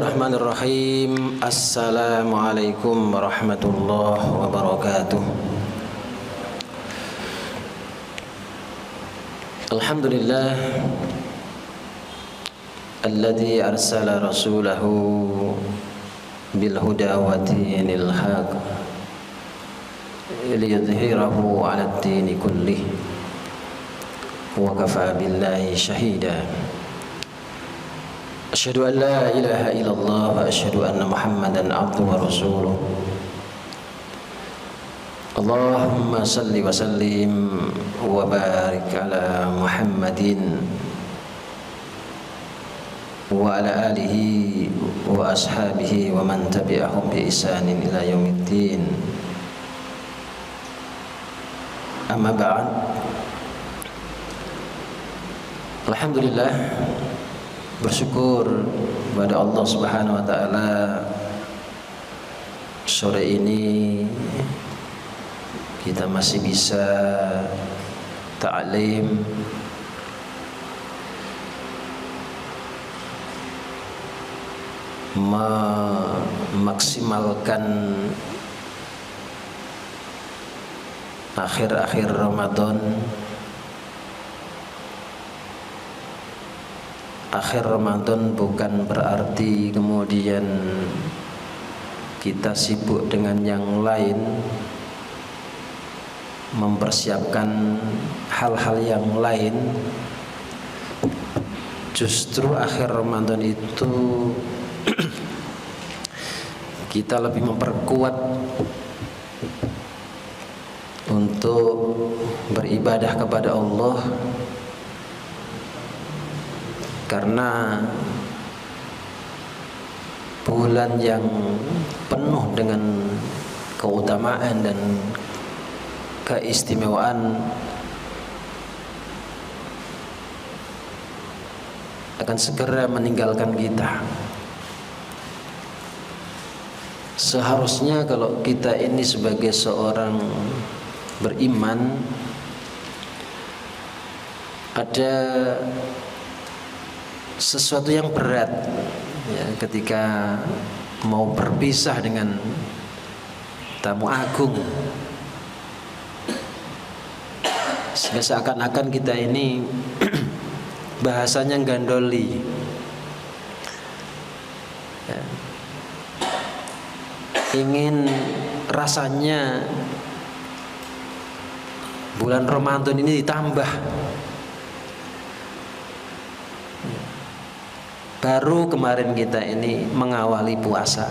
Bismillahirrahmanirrahim. Assalamualaikum warahmatullahi wabarakatuh. Alhamdulillah alladzi arsala rasulahu bil huda wa dinil haq liyudhhirahu 'ala ad-din kullih wa kafa billahi shahida. Asyhadu an la ilaha illallah wa asyhadu anna Muhammadan abduhu wa rasuluh. Allahumma salli wa sallim wa barik ala Muhammadin wa ala alihi wa ashabihi wa man tabi'ahum bi ihsanin ila yaumiddin. Amma ba'd. Alhamdulillah, bersyukur kepada Allah Subhanahu wa taala, sore ini kita masih bisa ta'lim memaksimalkan akhir-akhir Ramadan. Akhir Ramadan bukan berarti kemudian kita sibuk dengan yang lain, mempersiapkan hal-hal yang lain. Justru akhir Ramadan itu kita lebih memperkuat untuk beribadah kepada Allah, karena bulan yang penuh dengan keutamaan dan keistimewaan akan segera meninggalkan kita. Seharusnya kalau kita ini sebagai seorang beriman, ada sesuatu yang berat ya, ketika mau berpisah dengan tamu agung, sehingga seakan-akan kita ini bahasanya gandoli ya. Ingin rasanya bulan Ramadan ini ditambah. Baru kemarin kita ini mengawali puasa,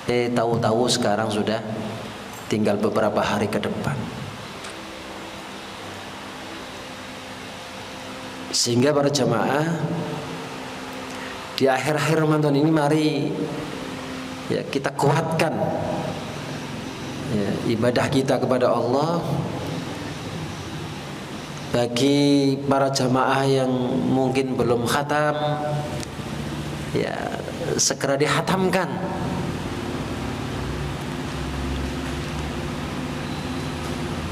tahu-tahu sekarang sudah tinggal beberapa hari ke depan. Sehingga para jamaah, di akhir-akhir Ramadan ini mari ya kita kuatkan ya, ibadah kita kepada Allah. Bagi para jamaah yang mungkin belum khatam, ya segera dihatamkan.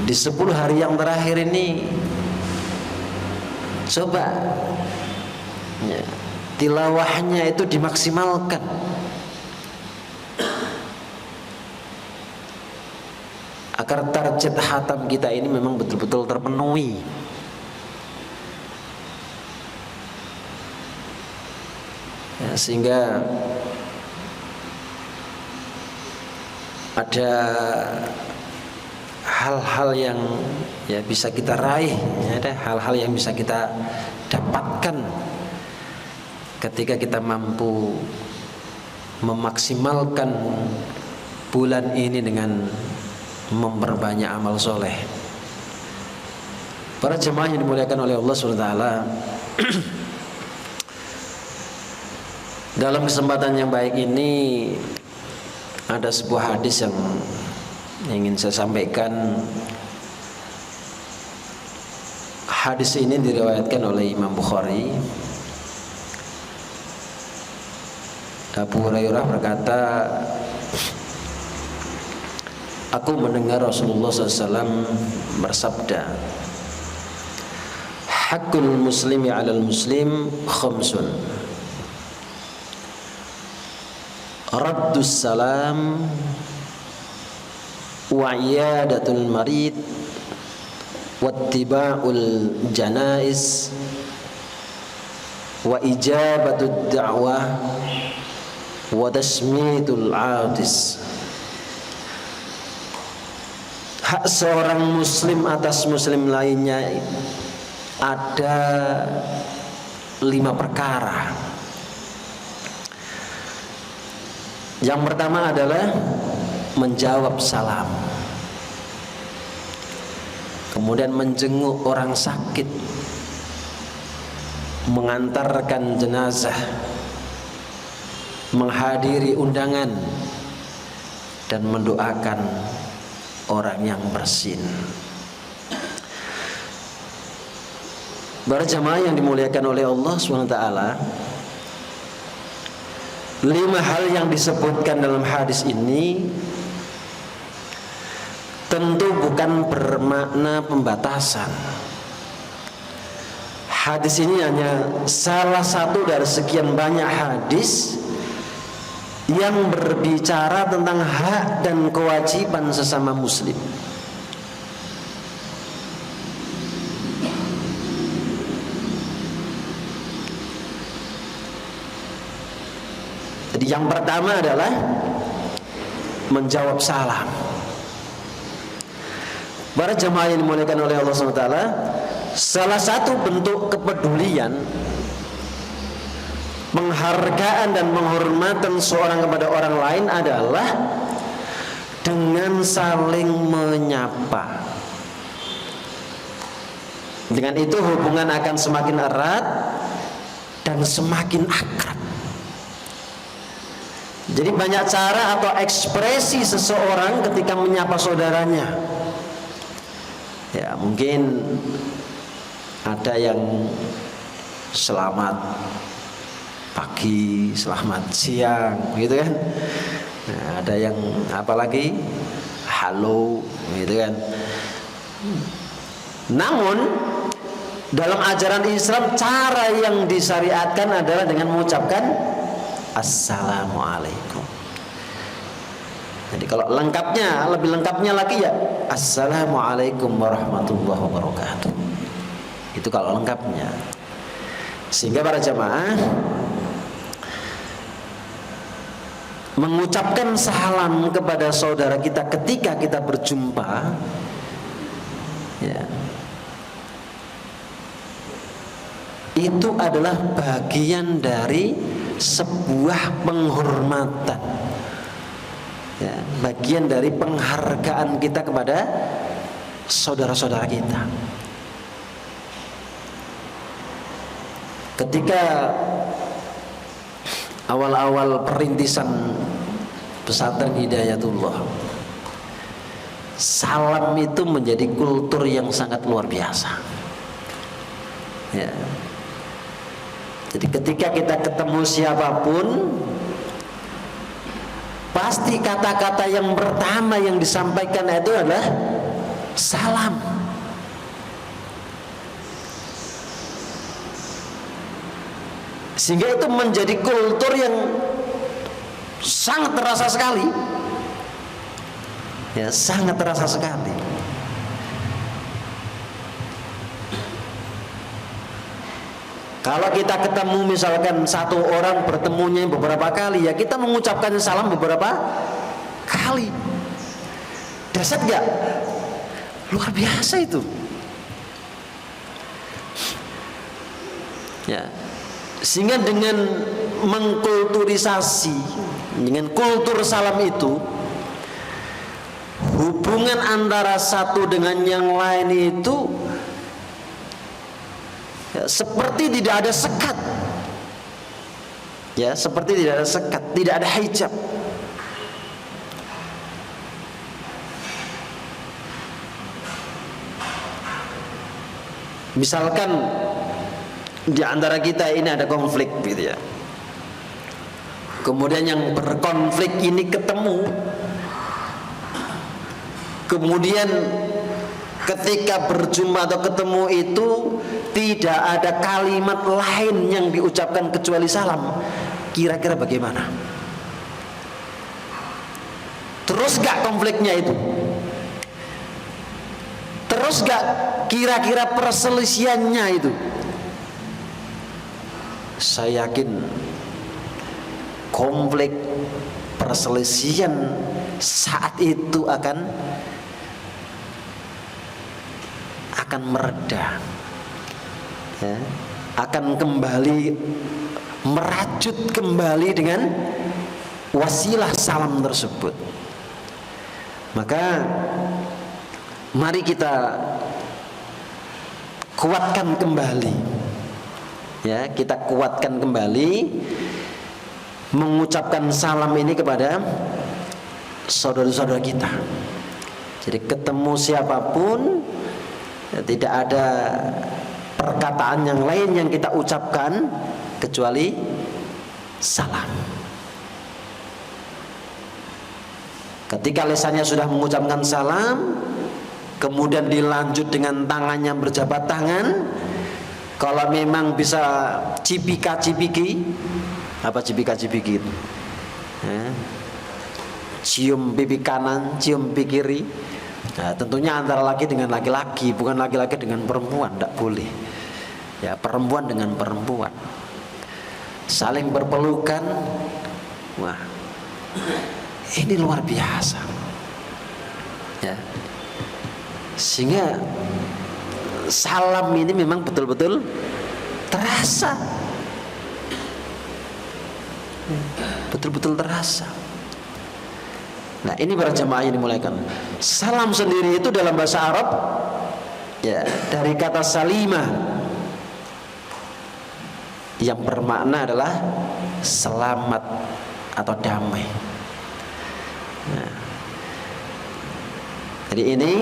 Di 10 hari yang terakhir ini coba ya, tilawahnya itu dimaksimalkan, agar target khatam kita ini memang betul-betul terpenuhi. Ya, sehingga ada hal-hal yang ya bisa kita raih, ya, ada hal-hal yang bisa kita dapatkan ketika kita mampu memaksimalkan bulan ini dengan memperbanyak amal soleh. Para jemaah yang dimuliakan oleh Allah SWT, dalam kesempatan yang baik ini ada sebuah hadis yang ingin saya sampaikan. Hadis ini diriwayatkan oleh Imam Bukhari. Abu Hurairah berkata, aku mendengar Rasulullah SAW bersabda, hakul muslimi alal muslim khamsun, raddus salam, wa iyadatul marid, wattiba'ul janaiz, wa ijabatud da'wah, wa tasmitul atis. Hak seorang muslim atas muslim lainnya ada 5 perkara. Yang pertama adalah menjawab salam, kemudian menjenguk orang sakit, mengantarkan jenazah, menghadiri undangan, dan mendoakan orang yang bersin. Para jamaah yang dimuliakan oleh Allah SWT, 5 hal yang disebutkan dalam hadis ini tentu bukan bermakna pembatasan. Hadis ini hanya salah satu dari sekian banyak hadis yang berbicara tentang hak dan kewajiban sesama muslim. Jadi yang pertama adalah menjawab salam. Para jemaah yang dimuliakan oleh Allah SWT, salah satu bentuk kepedulian, penghargaan dan penghormatan seorang kepada orang lain adalah dengan saling menyapa. Dengan itu hubungan akan semakin erat dan semakin akrab. Jadi banyak cara atau ekspresi seseorang ketika menyapa saudaranya. Ya, mungkin ada yang selamat pagi, selamat siang, gitu kan. Nah, ada yang apalagi halo, gitu kan. Namun dalam ajaran Islam cara yang disyariatkan adalah dengan mengucapkan Assalamualaikum. Jadi kalau lengkapnya, lebih lengkapnya lagi ya Assalamualaikum warahmatullahi wabarakatuh. Itu kalau lengkapnya. Sehingga para jamaah mengucapkan salam kepada saudara kita ketika kita berjumpa, ya, itu adalah bagian dari sebuah penghormatan, ya, bagian dari penghargaan kita kepada saudara-saudara kita. Ketika awal-awal perintisan pesantren Hidayatullah, salam itu menjadi kultur yang sangat luar biasa, ya. Jadi ketika kita ketemu siapapun, pasti kata-kata yang pertama yang disampaikan itu adalah salam. Sehingga itu menjadi kultur yang sangat terasa sekali. Ya, sangat terasa sekali. Kalau kita ketemu misalkan satu orang bertemunya beberapa kali, ya kita mengucapkan salam beberapa kali. Dahsyat gak? Luar biasa itu. Ya. Sehingga dengan mengkulturisasi, dengan kultur salam itu, hubungan antara satu dengan yang lain itu ya, seperti tidak ada sekat, ya, seperti tidak ada sekat, tidak ada hijab. Misalkan di antara kita ini ada konflik, gitu ya. Kemudian yang berkonflik ini ketemu, kemudian ketika berjumpa atau ketemu itu tidak ada kalimat lain yang diucapkan kecuali salam. Kira-kira bagaimana? Terus gak konfliknya itu? Terus gak kira-kira perselisihannya itu? Saya yakin konflik perselisihan saat itu akan mereda, ya, akan kembali merajut kembali dengan wasilah salam tersebut. Maka mari kita kuatkan kembali, ya, kita kuatkan kembali mengucapkan salam ini kepada saudara-saudara kita. Jadi ketemu siapapun, ya, tidak ada perkataan yang lain yang kita ucapkan kecuali salam. Ketika lisannya sudah mengucapkan salam, kemudian dilanjut dengan tangannya berjabat tangan. Kalau memang bisa cipika-cipiki, apa cipika-cipiki itu? Cium pipi kanan, cium pipi kiri. Nah, tentunya antara laki dengan laki-laki, bukan laki-laki dengan perempuan, tidak boleh. Ya, perempuan dengan perempuan saling berpelukan. Wah, ini luar biasa, ya. Sehingga salam ini memang betul-betul terasa, betul-betul terasa. Nah, ini para jemaah yang dimuliakan, salam sendiri itu dalam bahasa Arab, ya, dari kata salimah yang bermakna adalah selamat atau damai. Nah, jadi ini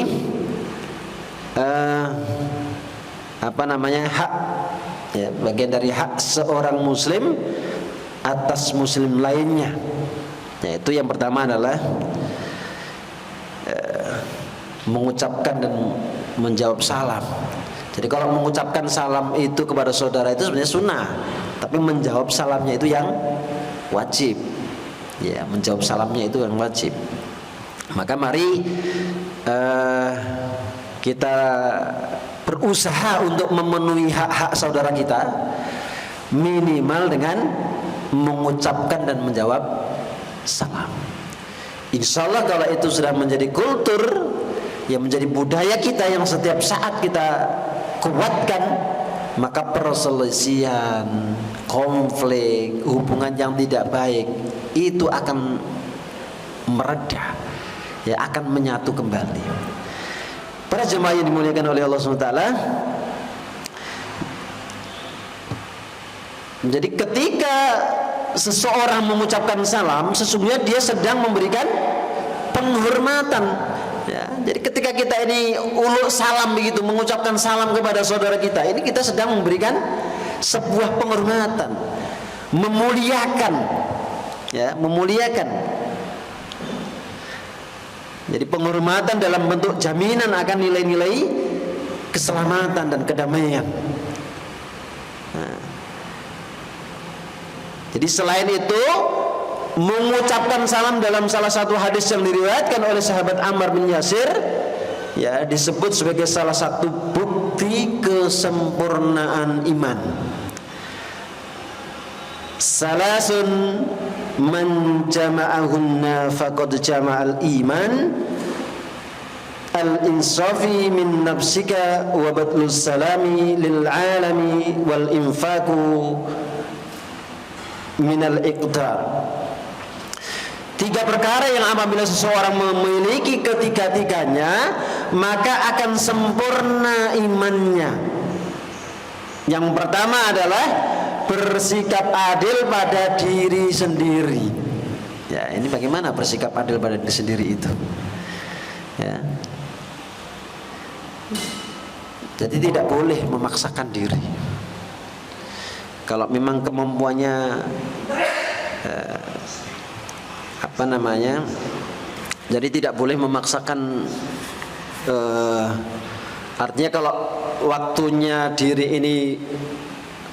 apa namanya, hak, ya, bagian dari hak seorang muslim atas muslim lainnya. Yaitu yang pertama adalah mengucapkan dan menjawab salam. Jadi kalau mengucapkan salam itu kepada saudara itu sebenarnya sunnah, tapi menjawab salamnya itu yang wajib. Ya, menjawab salamnya itu yang wajib. Maka mari kita berusaha untuk memenuhi hak-hak saudara kita, minimal dengan mengucapkan dan menjawab salam. Insya Allah kalau itu sudah menjadi kultur, yang menjadi budaya kita yang setiap saat kita kuatkan, maka perselisihan, konflik, hubungan yang tidak baik itu akan mereda, ya, akan menyatu kembali. Para jemaah yang dimuliakan oleh Allah SWT, jadi ketika seseorang mengucapkan salam, sesungguhnya dia sedang memberikan penghormatan, ya. Jadi ketika kita ini ulul salam begitu, mengucapkan salam kepada saudara kita, ini kita sedang memberikan sebuah penghormatan, memuliakan, ya, memuliakan. Jadi penghormatan dalam bentuk jaminan akan nilai-nilai keselamatan dan kedamaian. Nah, jadi selain itu, mengucapkan salam dalam salah satu hadis yang diriwayatkan oleh sahabat Ammar bin Yasir, ya, disebut sebagai salah satu bukti kesempurnaan iman. Salasun man jama'ahunna faqad jama'al iman, al-insafi min nafsika wa badlus salami lil alami wal infaku minal iqtar. Tiga perkara yang apabila seseorang memiliki ketiga-tiganya, maka akan sempurna imannya. Yang pertama adalah bersikap adil pada diri sendiri. Ya, ini bagaimana bersikap adil pada diri sendiri itu? Ya. Jadi tidak boleh memaksakan diri. Kalau memang kemampuannya apa namanya, jadi tidak boleh memaksakan. Artinya kalau waktunya diri ini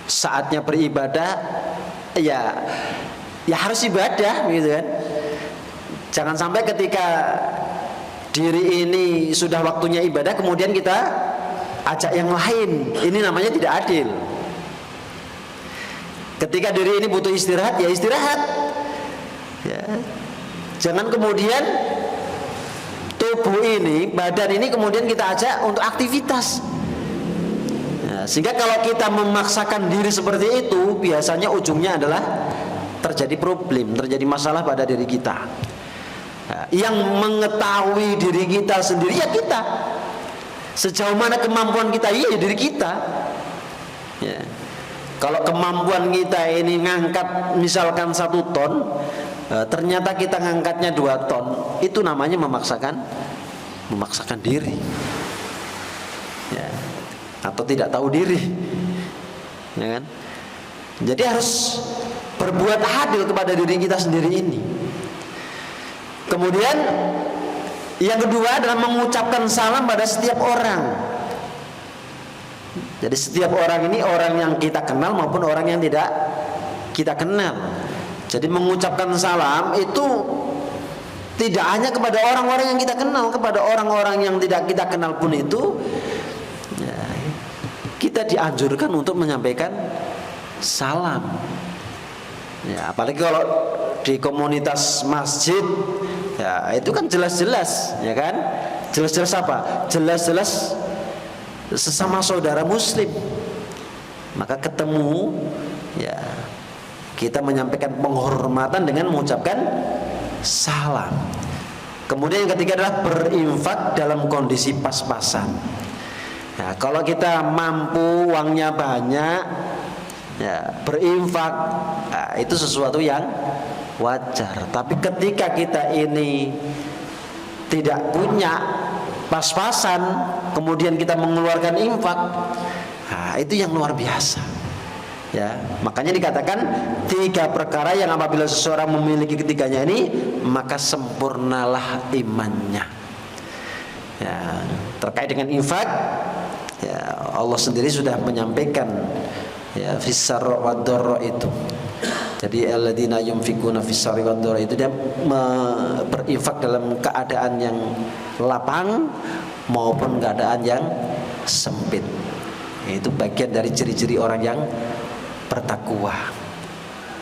saatnya beribadah, ya harus ibadah, gitu kan. Jangan sampai ketika diri ini sudah waktunya ibadah kemudian kita ajak yang lain. Ini namanya tidak adil. Ketika diri ini butuh istirahat, ya istirahat. Ya. Jangan kemudian tubuh ini, badan ini kemudian kita ajak untuk aktivitas. Ya, sehingga kalau kita memaksakan diri seperti itu, biasanya ujungnya adalah terjadi problem, terjadi masalah pada diri kita. Ya, yang mengetahui diri kita sendiri ya kita. Sejauh mana kemampuan kita, iya diri kita. Ya. Kalau kemampuan kita ini ngangkat misalkan 1 ton, ternyata kita ngangkatnya 2 ton, itu namanya memaksakan diri, ya. Atau tidak tahu diri, ya kan? Jadi harus berbuat adil kepada diri kita sendiri ini. Kemudian yang kedua adalah mengucapkan salam pada setiap orang. Jadi setiap orang ini orang yang kita kenal maupun orang yang tidak kita kenal. Jadi mengucapkan salam itu tidak hanya kepada orang-orang yang kita kenal, kepada orang-orang yang tidak kita kenal pun itu ya, kita dianjurkan untuk menyampaikan salam. Ya, apalagi kalau di komunitas masjid, ya itu kan jelas-jelas, ya kan? Jelas-jelas apa? Jelas-jelas sesama saudara muslim. Maka ketemu, ya kita menyampaikan penghormatan dengan mengucapkan salam. Kemudian yang ketiga adalah berinfak dalam kondisi pas-pasan. Nah, kalau kita mampu, uangnya banyak, ya berinfak, nah, itu sesuatu yang wajar. Tapi ketika kita ini tidak punya, pas-pasan, kemudian kita mengeluarkan infak, nah, itu yang luar biasa. Ya, makanya dikatakan 3 perkara yang apabila seseorang memiliki ketiganya ini, maka sempurnalah imannya. Ya, terkait dengan infak, ya Allah sendiri sudah menyampaikan ya fis-sarra wad-dharra itu. Jadi alladzina yunfikuna fis-sarri wad-dharra itu dia berinfak dalam keadaan yang lapang maupun keadaan yang sempit. Itu bagian dari ciri-ciri orang yang bertakwa.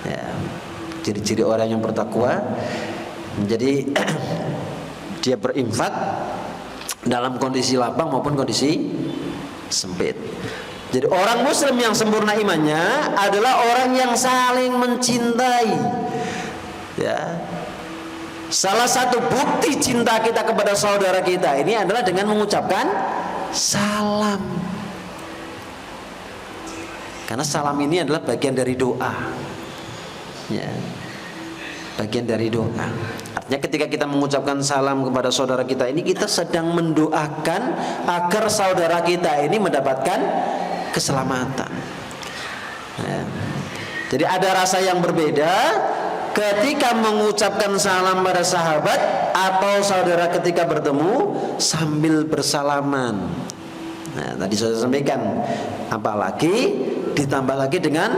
Ya, ciri-ciri orang yang bertakwa. Jadi dia berinfak dalam kondisi lapang maupun kondisi sempit. Jadi orang muslim yang sempurna imannya adalah orang yang saling mencintai. Ya. Salah satu bukti cinta kita kepada saudara kita ini adalah dengan mengucapkan salam. Karena salam ini adalah bagian dari doa. Ya. Bagian dari doa. Artinya ketika kita mengucapkan salam kepada saudara kita ini, kita sedang mendoakan agar saudara kita ini mendapatkan keselamatan. Ya. Jadi ada rasa yang berbeda ketika mengucapkan salam pada sahabat atau saudara ketika bertemu sambil bersalaman. Nah, tadi saya sampaikan, apalagi ditambah lagi dengan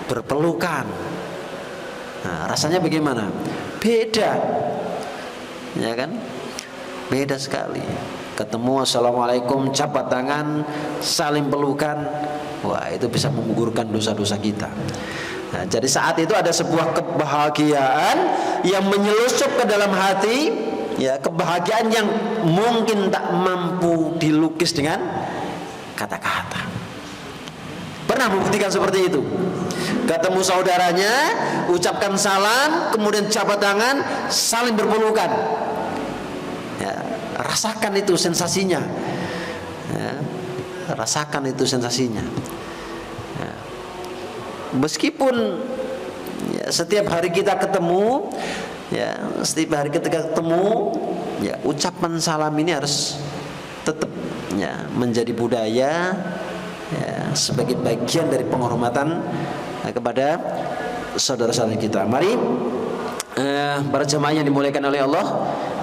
berpelukan. Nah, rasanya bagaimana? Beda, ya kan? Beda sekali. Ketemu assalamualaikum, jabat tangan, saling pelukan, wah itu bisa menggugurkan dosa-dosa kita. Nah, jadi saat itu ada sebuah kebahagiaan yang menyelusup ke dalam hati, ya kebahagiaan yang mungkin tak mampu dilukis dengan kata-kata. Pernah membuktikan seperti itu? Ketemu saudaranya, ucapkan salam, kemudian jabat tangan, saling berpelukan. Ya, rasakan itu sensasinya. Ya, rasakan itu sensasinya. Ya. Meskipun ya, setiap hari kita ketemu, ya setiap hari ketika ketemu, ya ucapan salam ini harus tetap ya menjadi budaya, ya sebagai bagian dari penghormatan kepada saudara-saudara kita. Mari para jemaah yang dimuliakan oleh Allah,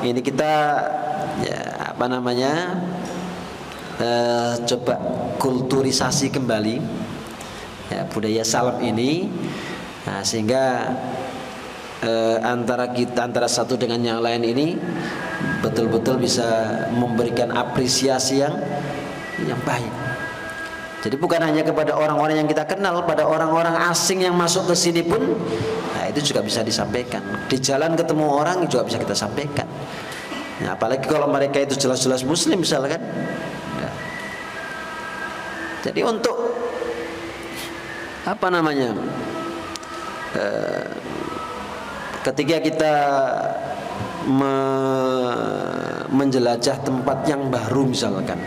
ini kita ya apa namanya coba kulturisasi kembali ya budaya salam ini, nah, sehingga antara satu dengan yang lain ini betul-betul bisa memberikan apresiasi yang baik. Jadi bukan hanya kepada orang-orang yang kita kenal, pada orang-orang asing yang masuk ke sini pun, nah itu juga bisa disampaikan. Di jalan ketemu orang juga bisa kita sampaikan. Nah, apalagi kalau mereka itu jelas-jelas Muslim misalkan. Ya. Jadi untuk apa namanya? Ketika kita menjelajah tempat yang baru misalkan,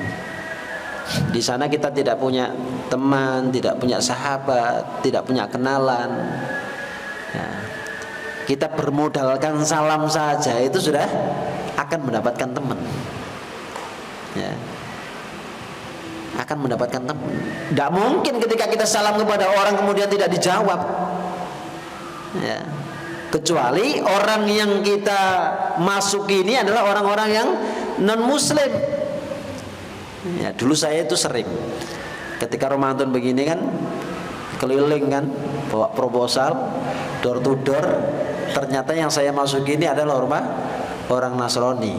di sana kita tidak punya teman, tidak punya sahabat, tidak punya kenalan, ya, kita bermodalkan salam saja itu sudah akan mendapatkan teman, ya, akan mendapatkan teman. Tidak mungkin ketika kita salam kepada orang kemudian tidak dijawab, ya. Kecuali orang yang kita masuk ini adalah orang-orang yang non muslim. Ya, dulu saya itu sering ketika Ramadan begini kan keliling kan bawa proposal door to door, ternyata yang saya masuk ini adalah orang Nasrani.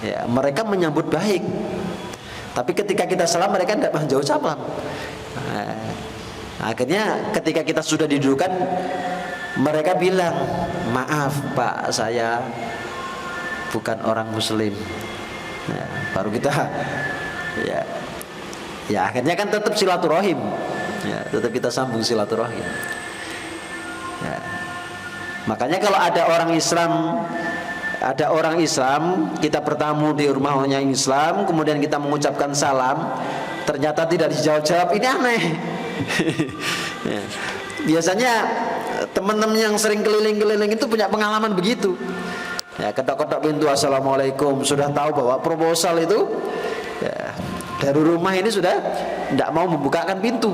Ya, mereka menyambut baik. Tapi ketika kita salam mereka tidak menjauh salam. Nah, akhirnya ketika kita sudah didudukan mereka bilang, maaf Pak, saya bukan orang Muslim. Ya, baru kita, ya akhirnya kan tetap silaturahim, ya, tetap kita sambung silaturahim. Ya. Makanya kalau ada orang Islam, kita bertamu di rumahnya Islam, kemudian kita mengucapkan salam, ternyata tidak dijawab-jawab, ini aneh. Ya. Biasanya teman-teman yang sering keliling-keliling itu punya pengalaman begitu. Ya, ketok-ketok pintu, assalamualaikum, sudah tahu bahwa proposal itu ya, dari rumah ini sudah tidak mau membukakan pintu.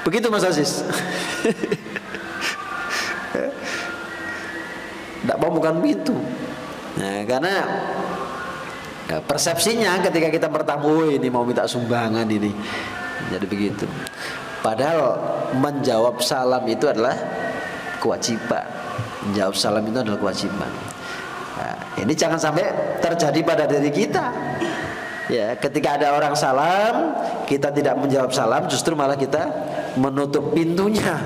Begitu Mas Aziz. Tidak mau membukakan pintu. Nah, karena ya, persepsinya ketika kita bertamu, ini mau minta sumbangan ini. Jadi begitu. Padahal menjawab salam itu adalah kewajiban. Menjawab salam itu adalah kewajiban. Nah, ini jangan sampai terjadi pada diri kita. Ya, ketika ada orang salam, kita tidak menjawab salam, justru malah kita menutup pintunya.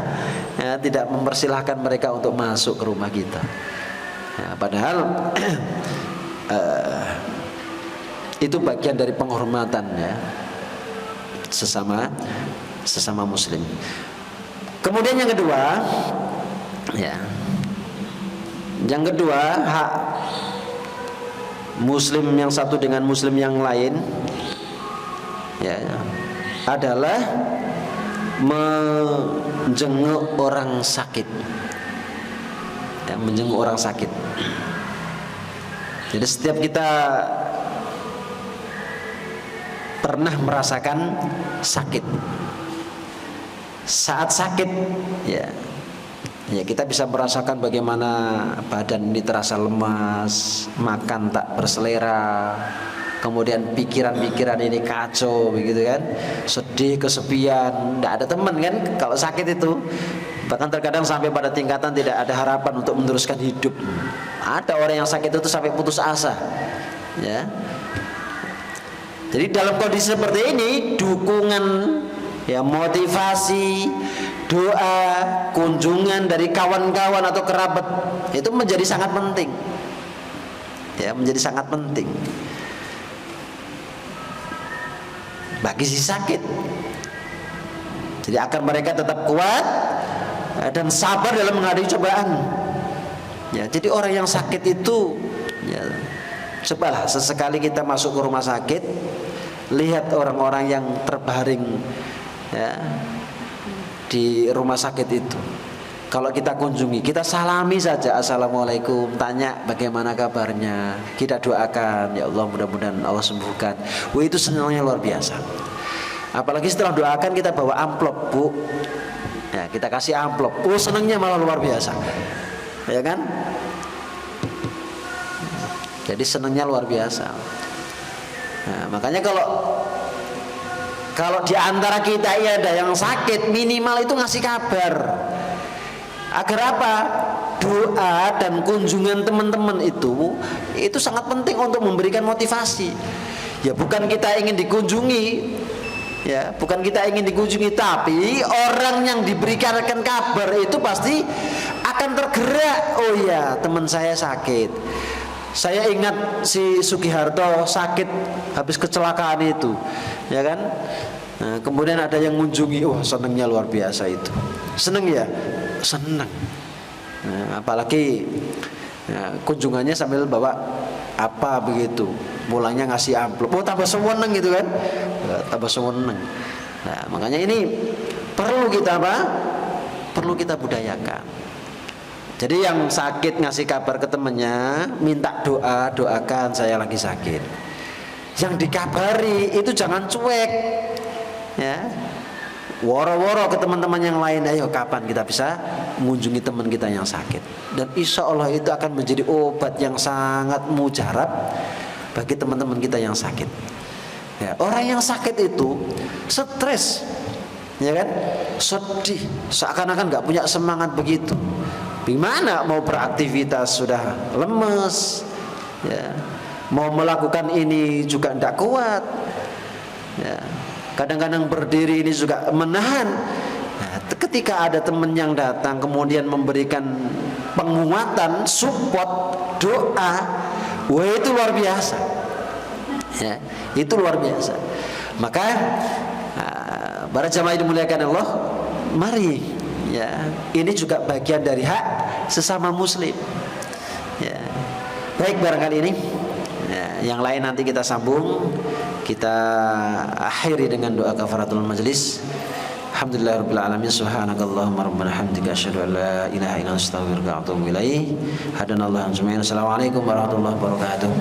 Ya, tidak mempersilahkan mereka untuk masuk ke rumah kita. Ya, padahal itu bagian dari penghormatan ya, sesama muslim. Kemudian yang kedua, ya, yang kedua hak muslim yang satu dengan muslim yang lain, ya, adalah menjenguk orang sakit, ya, menjenguk orang sakit. Jadi setiap kita pernah merasakan sakit, saat sakit, ya kita bisa merasakan bagaimana badan ini terasa lemas, makan tak berselera, kemudian pikiran-pikiran ini kacau, begitu kan, sedih, kesepian, tidak ada teman kan kalau sakit itu. Bahkan terkadang sampai pada tingkatan tidak ada harapan untuk meneruskan hidup. Ada orang yang sakit itu sampai putus asa, ya. Jadi dalam kondisi seperti ini, dukungan, ya, motivasi, doa, kunjungan dari kawan-kawan atau kerabat itu menjadi sangat penting. Ya, menjadi sangat penting bagi si sakit. Jadi agar mereka tetap kuat dan sabar dalam menghadapi cobaan. Ya, jadi orang yang sakit itu, ya, cobalah sesekali kita masuk ke rumah sakit, lihat orang-orang yang terbaring, ya, di rumah sakit itu. Kalau kita kunjungi, kita salami saja, assalamualaikum, tanya bagaimana kabarnya, kita doakan, ya Allah mudah-mudahan Allah sembuhkan. Wah, itu senangnya luar biasa. Apalagi setelah doakan kita bawa amplop, Bu, ya, kita kasih amplop, oh senangnya malah luar biasa, ya kan? Jadi senangnya luar biasa. Nah, makanya kalau di antara kita ada yang sakit, minimal itu ngasih kabar. Agar apa? doa dan kunjungan teman-teman itu sangat penting untuk memberikan motivasi. Ya bukan kita ingin dikunjungi, ya bukan kita ingin dikunjungi, tapi orang yang diberikan kabar itu pasti akan tergerak. Oh ya, teman saya sakit. Saya ingat si Sugiharto sakit habis kecelakaan itu, ya kan? Nah, kemudian ada yang mengunjungi, wah senengnya luar biasa itu. Seneng ya? Seneng. Nah, apalagi ya, kunjungannya sambil bawa apa begitu, mulanya ngasih amplop, oh tambah seneng gitu kan, tambah seneng. Nah makanya ini perlu kita apa? Perlu kita budayakan. Jadi yang sakit ngasih kabar ke temannya, minta doa, doakan saya lagi sakit. Yang dikabari itu jangan cuek, ya. Woro-woro ke teman-teman yang lain, ayo kapan kita bisa mengunjungi teman kita yang sakit. Dan insya Allah itu akan menjadi obat yang sangat mujarab bagi teman-teman kita yang sakit. Ya, orang yang sakit itu stres, ya kan, sedih, seakan-akan nggak punya semangat begitu. Gimana mau beraktivitas sudah lemes, ya, mau melakukan ini juga tidak kuat, ya. Kadang-kadang berdiri ini juga menahan. Nah, ketika ada teman yang datang kemudian memberikan penguatan, support, doa, wah itu luar biasa. Ya, itu luar biasa. Maka para jamaah yang dimuliakan Allah, mari ya, ini juga bagian dari hak sesama muslim. Ya. Baik, barangkali ini ya, yang lain nanti kita sambung. Kita akhiri dengan doa kafaratul majlis. Alhamdulillahirabbil alamin, subhanakallahumma rabbana hamdika asyhadu an la ilaha illa anta astaghfiruka wa atubu ilaik. Hadanallahu ajmain. Assalamualaikum warahmatullahi wabarakatuh.